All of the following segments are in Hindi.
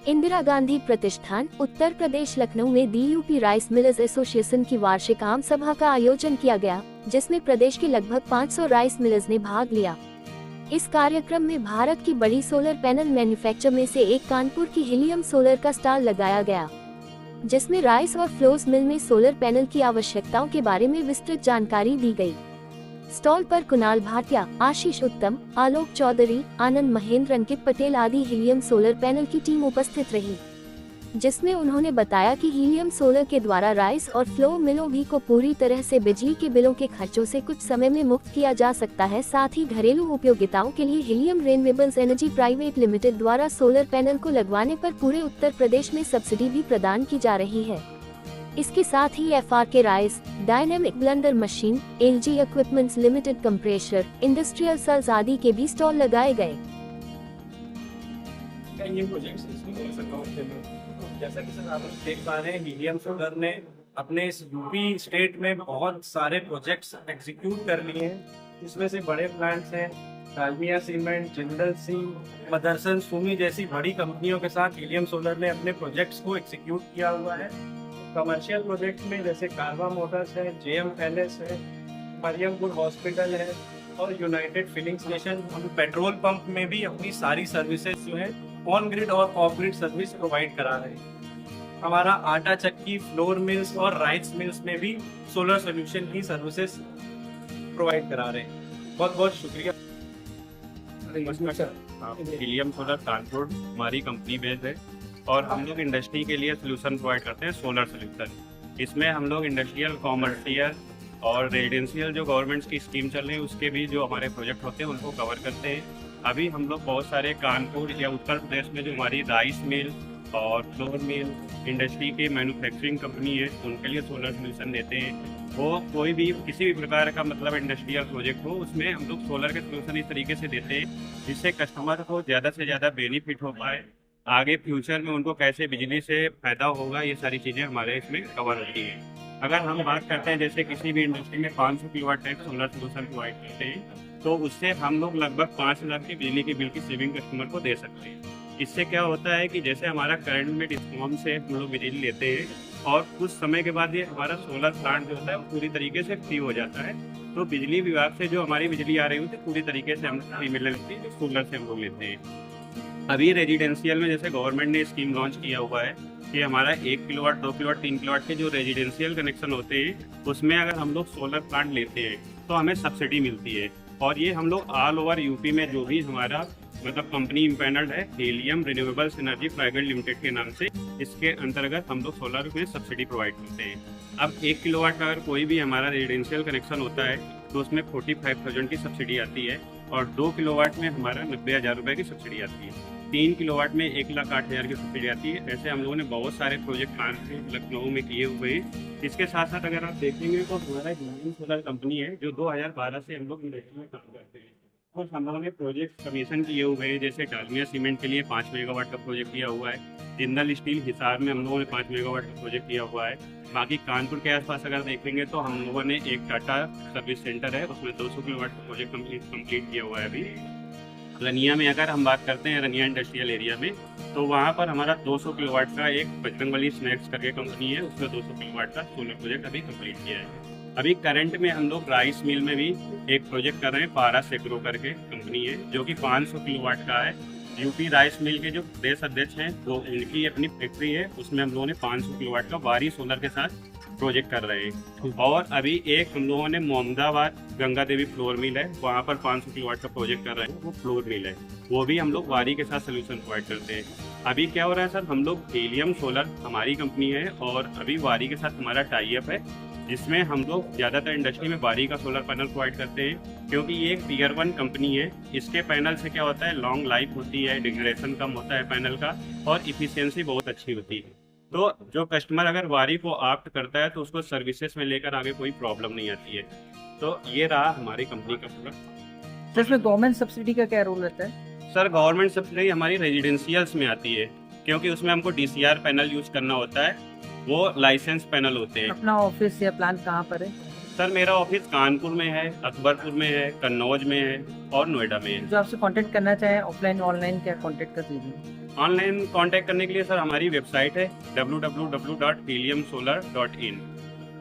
इंदिरा गांधी प्रतिष्ठान उत्तर प्रदेश लखनऊ में DUP राइस मिलर्स एसोसिएशन की वार्षिक आम सभा का आयोजन किया गया, जिसमें प्रदेश के लगभग 500 राइस मिलर्स ने भाग लिया। इस कार्यक्रम में भारत की बड़ी सोलर पैनल मैन्युफैक्चर में से एक कानपुर की हीलियम सोलर का स्टॉल लगाया गया, जिसमें राइस और फ्लोर्स मिल में सोलर पैनल की आवश्यकताओं के बारे में विस्तृत जानकारी दी गई। स्टॉल पर कुणाल भाटिया, आशीष उत्तम, आलोक चौधरी, आनंद महेंद्र, अंकित पटेल आदि हीलियम सोलर पैनल की टीम उपस्थित रही, जिसमें उन्होंने बताया कि हीलियम सोलर के द्वारा राइस और फ्लोर मिलों भी को पूरी तरह से बिजली के बिलों के खर्चों से कुछ समय में मुक्त किया जा सकता है। साथ ही घरेलू उपयोगिताओं के लिए helium renewables energy private limited द्वारा सोलर पैनल को लगवाने पर पूरे उत्तर प्रदेश में सब्सिडी भी प्रदान की जा रही है। इसके साथ ही FRK rice, dynamic blender machine, LG equipments limited compressor, industrial sales आदि के भी स्टॉल लगाए गए। जैसा कि सर आप देख पा रहे हैं, हीलियम सोलर ने अपने इस यूपी स्टेट में बहुत सारे प्रोजेक्ट्स एग्जीक्यूट कर लिए हैं। इसमें से बड़े प्लांट्स हैं, डालमिया सीमेंट, जिंदल स्टील, मदरसन, सुमी जैसी बड़ी कंपनियों के साथ हीलियम सोलर ने अपने प्रोजेक्ट्स को एग्जीक्यूट किया हुआ है। कमर्शियल प्रोजेक्ट में जैसे कारवा मोटर्स है, JM पैलेस है, मरियमपुर हॉस्पिटल है और यूनाइटेड फिलिंग स्टेशन। हम पेट्रोल पंप में भी अपनी सारी सर्विसेज जो है ऑन ग्रिड और ऑफ ग्रिड सर्विस प्रोवाइड करा रहे हैं। हमारा आटा चक्की, फ्लोर मिल्स और राइस मिल्स में भी सोलर सोल्यूशन की सर्विसेज प्रोवाइड करा रहे हैं। बहुत बहुत शुक्रिया। हीलियम सोलर कानपुर हमारी कंपनी बेस्ड है और हम लोग इंडस्ट्री के लिए सोल्यूशन प्रोवाइड करते हैं, सोलर सोल्यूशन। इसमें हम लोग इंडस्ट्रियल, कॉमर्शियल और रेजिडेंशियल जो गवर्नमेंट्स की स्कीम चल रही है उसके भी जो हमारे प्रोजेक्ट होते हैं उनको कवर करते हैं। अभी हम लोग बहुत सारे कानपुर या उत्तर प्रदेश में जो हमारी राइस मिल और फ्लोर मिल इंडस्ट्री की मैन्युफैक्चरिंग कंपनी है उनके लिए सोलर सोल्यूशन देते हैं। वो कोई भी किसी भी प्रकार का मतलब इंडस्ट्रियल प्रोजेक्ट हो उसमें हम लोग सोलर के सोल्यूशन इस तरीके से देते हैं जिससे कस्टमर को ज़्यादा से ज़्यादा बेनिफिट हो पाए। आगे फ्यूचर में उनको कैसे बिजली से फायदा होगा, ये सारी चीज़ें हमारे इसमें कवर होती हैं। अगर हम बात करते हैं जैसे किसी भी इंडस्ट्री में 500 kilowatt type solar solution provide करते हैं तो उससे हम लोग लगभग 5 लाख की बिजली के बिल की सेविंग कस्टमर को दे सकते हैं। इससे क्या होता है कि जैसे हमारा करंट में डिस्कॉम से हम लोग बिजली लेते हैं और कुछ समय के बाद ये हमारा सोलर प्लांट जो होता है वो पूरी तरीके से फ्री हो जाता है, तो बिजली विभाग से जो हमारी बिजली आ रही होती है पूरी तरीके से हम फ्री मिलने लगती है, जो सोलर से हम लोग लेते हैं। अभी रेजिडेंशियल में जैसे गवर्नमेंट ने स्कीम लॉन्च किया हुआ है कि हमारा 1 किलोवाट, 2 किलोवाट, 3 किलोवाट के जो रेजिडेंशियल कनेक्शन होते हैं उसमें अगर हम लोग सोलर प्लांट लेते हैं तो हमें सब्सिडी मिलती है। और ये हम लोग ऑल ओवर यूपी में जो भी हमारा मतलब कंपनी इम्पैनल्ड है helium renewables energy private limited के नाम से, इसके अंतर्गत हम लोग सोलर में सब्सिडी प्रोवाइड करते हैं। अब 1 किलोवाट का अगर कोई भी हमारा रेजिडेंशियल कनेक्शन होता है तो उसमें 45,000 की सब्सिडी आती है और 2 किलोवाट में हमारा 90,000 रुपये की सब्सिडी आती है। 3 किलोवाट में 1,08,000 की सब्सिडी आती है। ऐसे हम लोगों ने बहुत सारे प्रोजेक्ट प्लान लखनऊ में किए हुए हैं। इसके साथ साथ अगर आप देखेंगे तो हमारा हीलियम सोलर कंपनी है जो 2012 से हम लोग इंडस्ट्री में काम करते हैं। कुछ हम लोगों ने प्रोजेक्ट कमीशन किए हुए हैं, जैसे डालमिया सीमेंट के लिए 5 मेगावाट का प्रोजेक्ट किया हुआ है, जिंदल स्टील हिसार में हम लोगों ने 5 मेगावाट का प्रोजेक्ट किया हुआ है। बाकी कानपुर के आसपास अगर देखेंगे तो हम लोगों ने एक टाटा सर्विस सेंटर है उसमें 200 किलोवाट का प्रोजेक्ट कंप्लीट किया हुआ है। अभी रनिया में अगर हम बात करते हैं, रनिया इंडस्ट्रियल एरिया में, तो वहाँ पर हमारा 200 किलोवाट का एक बजरंगबली स्नैक्स करके कंपनी है, उसमें 200 किलोवाट का सोलर प्रोजेक्ट अभी कंप्लीट किया है। अभी करंट में हम लोग राइस मिल में भी एक प्रोजेक्ट कर रहे हैं, पारा सेक्रो करके कंपनी है जो कि 500 किलोवाट का है। यूपी राइस मिल के जो प्रदेश अध्यक्ष हैं तो उनकी अपनी फैक्ट्री है, उसमें हम लोगों ने 500 किलोवाट का वारी सोलर के साथ प्रोजेक्ट कर रहे हैं। और अभी एक हम लोगों ने मोहम्मदाबाद गंगा देवी फ्लोर मिल है, वहाँ पर 500 किलोवाट का प्रोजेक्ट कर रहे हैं, वो फ्लोर मिल है, वो भी हम लोग वारी के साथ सोल्यूशन प्रोवाइड करते हैं। अभी क्या हो रहा है सर, हम लोग हीलियम सोलर हमारी कंपनी है और अभी वारी के साथ हमारा टाई अप है, जिसमें हम लोग ज़्यादातर इंडस्ट्री में वारी का सोलर पैनल प्रोवाइड करते हैं, क्योंकि ये एक टियर 1 कंपनी है। इसके पैनल से क्या होता है, लॉन्ग लाइफ होती है, डिग्रेडेशन कम होता है पैनल का और इफिशियंसी बहुत अच्छी होती है। तो जो कस्टमर अगर वारी को ऑप्ट करता है तो उसको सर्विसेज में लेकर आगे कोई प्रॉब्लम नहीं आती है। तो ये रहा हमारी कंपनी का प्रोडक्ट। तो इसमें गवर्नमेंट सब्सिडी का क्या रोल रहता है? सर गवर्नमेंट सब्सिडी हमारी रेजिडेंशियल्स में आती है, क्योंकि उसमें हमको DCR पैनल यूज करना होता है, वो लाइसेंस पैनल होते हैं। अपना ऑफिस या प्लांट कहाँ पर है? सर मेरा ऑफिस कानपुर में है, अकबरपुर में है, कन्नौज में है और नोएडा में है। जो आपसे कांटेक्ट करना चाहे ऑफलाइन ऑनलाइन क्या कांटेक्ट कर लीजिए। ऑनलाइन कांटेक्ट करने के लिए सर हमारी वेबसाइट है www.heliumsolar.in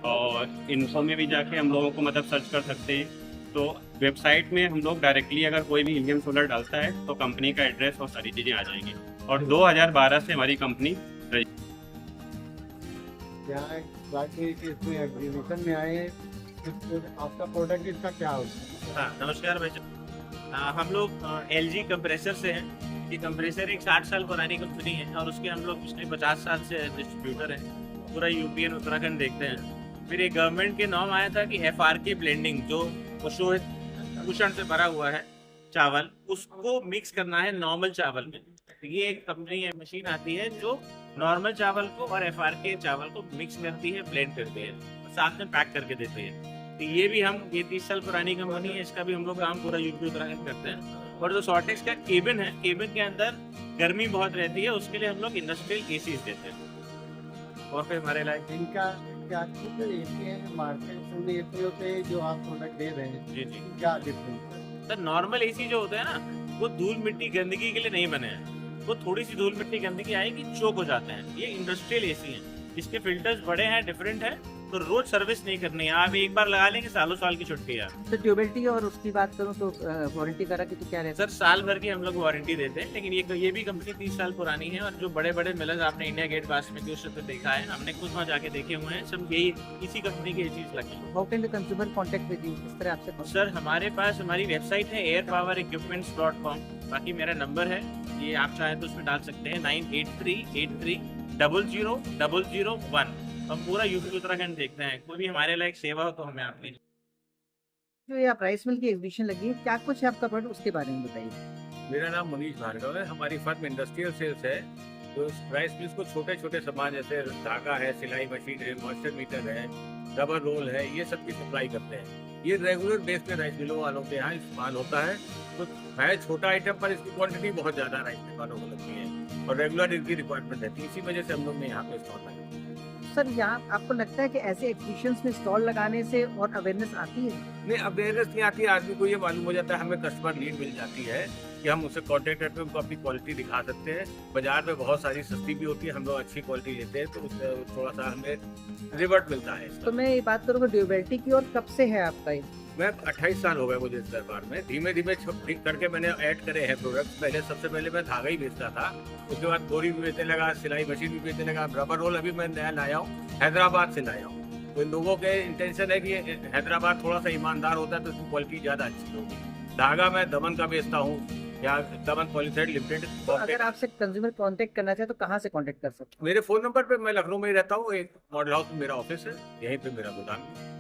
और इन्फो में भी जाके हम लोगों को मतलब सर्च कर सकते हैं। तो वेबसाइट में हम लोग डायरेक्टली अगर कोई भी हीलियम सोलर डालता है तो कंपनी का एड्रेस और सारी चीज़ें आ जाएंगी। और 2012 से हमारी कंपनी यहाँ बाकी इसमें एग्जीबिशन में आए हैं, आपका प्रोडक्ट इसका क्या होता है? हाँ नमस्कार भाई साहब। हम लोग LG कंप्रेसर से हैं। ये कंप्रेसर एक 60 साल पुरानी कंपनी है और उसके हम लोग पिछले 50 साल से डिस्ट्रीब्यूटर हैं। पूरा यूपी और उत्तराखंड देखते हैं। फिर एक गवर्नमेंट के नॉर्म आया था कि FRK ब्लेंडिंग जो शोहित भूषण से भरा हुआ है चावल, उसको मिक्स करना है नॉर्मल चावल में। तो ये एक कंपनी है, मशीन आती है जो नॉर्मल चावल को और FRK चावल को मिक्स करती है, ब्लेंड करती है, साथ में पैक करके देती है। तो ये 30 साल पुरानी कंपनी है, इसका भी हम लोग काम पूरा यूपी उत्तराखंड करते हैं। और जो सॉर्टेक्स का केबिन है, केबिन के अंदर गर्मी बहुत रहती है, उसके लिए हम लोग इंडस्ट्रियल एसीज देते हैं। और फिर हमारे लायक इनका क्या एसी है मार्केट में एसी होते हैं जो आप प्रोडक्ट दे रहे हैं, जी जी क्या डिफरेंस है? सर नॉर्मल एसी जो होते हैं ना, वो धूल मिट्टी गंदगी के लिए नहीं बने हैं। वो थोड़ी सी धूल मिट्टी गंदगी आएगी चोक हो जाते हैं। ये इंडस्ट्रियल एसी हैं, इसके फिल्टर्स बड़े हैं, डिफरेंट है, तो रोज सर्विस नहीं करनी है। आप एक बार लगा लेंगे, सालों साल की छुट्टी है। तो ड्यूरेबिलिटी और उसकी बात करूँ तो वारंटी करा की तो क्या रहता सर साल भर की हम लोग वारंटी देते हैं, लेकिन ये भी कंपनी 30 साल पुरानी है। और जो बड़े बड़े मिलर्स आपने इंडिया गेट पास में उस पे देखा है, हमने खुद वहाँ जाके देखे हुए हैं, सब यही इसी कंपनी की चीज लगी। है? How can the consumer contact with you? किस तरह आपसे सर हमारे पास हमारी वेबसाइट है airpowerequipments.com। बाकी मेरा नंबर है, ये आप चाहें तो उसमें डाल सकते हैं 9838300001। हम पूरा यूपी उत्तराखंड देखते हैं। कोई भी हमारे लायक सेवा हो तो हमें आप लीजिए। जो ये आप राइस मिल की एग्जीबिशन लगी है, क्या कुछ है आपका प्रोडक्ट, उसके बारे में बताइए। मेरा नाम मनीष भार्गव है। हमारी फर्म इंडस्ट्रियल सेल्स है। तो राइस मिल्स को छोटे छोटे सामान जैसे धागा है, सिलाई मशीन है, मॉइस्चर मीटर है, रबर रोल है, ये सब की सप्लाई करते हैं। ये रेगुलर बेस पे राइस मिलों वालों के यहाँ इस्तेमाल होता है। तो है छोटा आइटम पर इसकी क्वांटिटी बहुत ज़्यादा राइस मिल वालों को लगती है और रेगुलर इनकी रिक्वायरमेंट रहती है। इसी वजह से हम लोग ने यहाँ पे स्टॉल लगाया। सर यहाँ आपको लगता है कि ऐसे एग्जीबिशंस में स्टॉल लगाने से और अवेयरनेस आती है? नहीं, अवेयरनेस नहीं आती है। आदमी को ये मालूम हो जाता है, हमें कस्टमर लीड मिल जाती है कि हम उससे कांटेक्ट करके उनको अपनी क्वालिटी दिखा सकते हैं। बाजार में बहुत सारी सस्ती भी होती है, हम लोग अच्छी क्वालिटी लेते हैं, तो उससे थोड़ा सा हमें रिवर्ट मिलता है इसका। तो मैं ये बात करूँगा ड्यूरेबिलिटी की, और कब से है आपका ये? मैं 28 साल हो गए मुझे इस दरबार में। धीमे धीमे करके मैंने ऐड करे हैं प्रोडक्ट। पहले सबसे पहले मैं धागा ही बेचता था, उसके बाद बोरी भी बेचने लगा, सिलाई मशीन भी बेचने लगा। रबर रोल अभी मैं नया लाया हूँ, हैदराबाद से लाया हूँ। तो इन लोगों के इंटेंशन है कि हैदराबाद थोड़ा सा ईमानदार होता है तो उसकी क्वालिटी ज़्यादा अच्छी होगी। धागा मैं दमन का बेचता हूँ, या दमन पॉलीथेड लिमिटेड। तो अगर आपसे कंज्यूमर कांटेक्ट करना चाहे तो कहाँ से कांटेक्ट कर सकते हैं? मेरे फ़ोन नंबर पे, मैं लखनऊ में ही रहता हूँ, एक मॉडल हाउस में मेरा ऑफिस है, यहीं पे मेरा गोदाम है।